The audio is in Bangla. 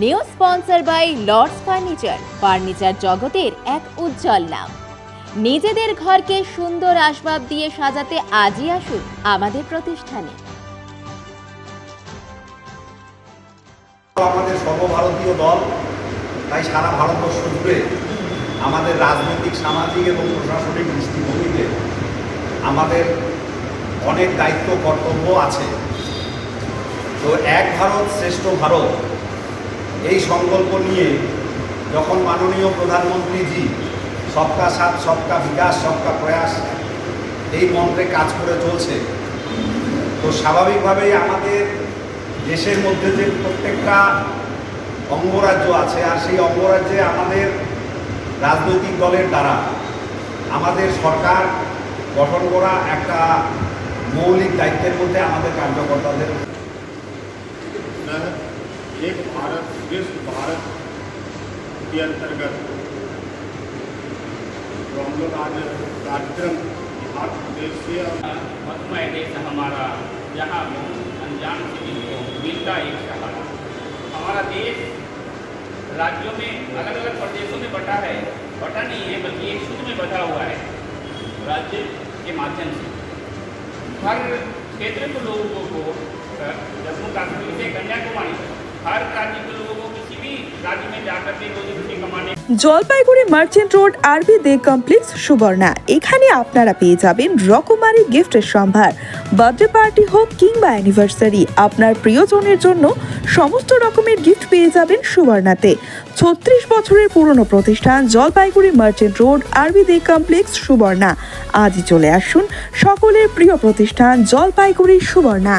New sponsor by Lords furniture জগতের এক উজ্জ্বল নাম। নিজেদের ঘরকে সুন্দর আসবাব দিয়ে সাজাতে আজই আসুন আমাদের প্রতিষ্ঠানে। আমাদের সর্বভারতীয় দল, তাই সারা ভারতবর্ষ জুড়ে আমাদের রাজনৈতিক, সামাজিক এবং প্রশাসনিক দৃষ্টিভঙ্গিতে আমাদের অনেক দায়িত্ব, কর্তব্য আছে। তো এক ভারত শ্রেষ্ঠ ভারত এই সংকল্প নিয়ে যখন মাননীয় প্রধানমন্ত্রীজি সবকা সাথ, সবকা বিকাশ, সবকা প্রয়াস এই মন্ত্রে কাজ করে চলছে, তো স্বাভাবিকভাবেই আমাদের দেশের মধ্যে যে প্রত্যেকটা অঙ্গরাজ্য আছে, আর সেই অঙ্গরাজ্যে আমাদের রাজনৈতিক দলের দ্বারা আমাদের সরকার গঠন করা একটা মৌলিক দায়িত্বের মধ্যে আমাদের কার্যকর্তাদের। एक भारत श्रेष्ठ भारत के अंतर्गत तो हम लोग आज कार्यक्रम बिहार प्रदेश से मधुमय देश हमारा, जहाँ अनजान से मिलता एक सहारा। हमारा देश राज्यों में, अलग अलग प्रदेशों में बटा है, बटा नहीं है बल्कि एक सूत्र में बटा हुआ है राज्य के माध्यम से। हर क्षेत्र के लोगों को जम्मू कश्मीर से कन्याकुमारी हर राज्य के लोगों को किसी भी राज्य में जाकर के रोजी कमाने। জলপাইগুড়ি মার্চেন্ট রোড আরবি দে কমপ্লেক্স সুবর্ণা, এখানে আপনারা পেয়ে যাবেন রকমারি গিফটের সম্ভার। বার্থডে পার্টি হোক কিংবা অ্যানিভার্সারি, আপনার প্রিয়জনের জন্য সমস্ত রকমের গিফট পেয়ে যাবেন সুবর্ণাতে। 36 বছরের পুরনো প্রতিষ্ঠান জলপাইগুড়ি মার্চেন্ট রোড আরবি দে কমপ্লেক্স সুবর্ণা। আজই চলে আসুন সকলের প্রিয় প্রতিষ্ঠান জলপাইগুড়ি সুবর্ণা।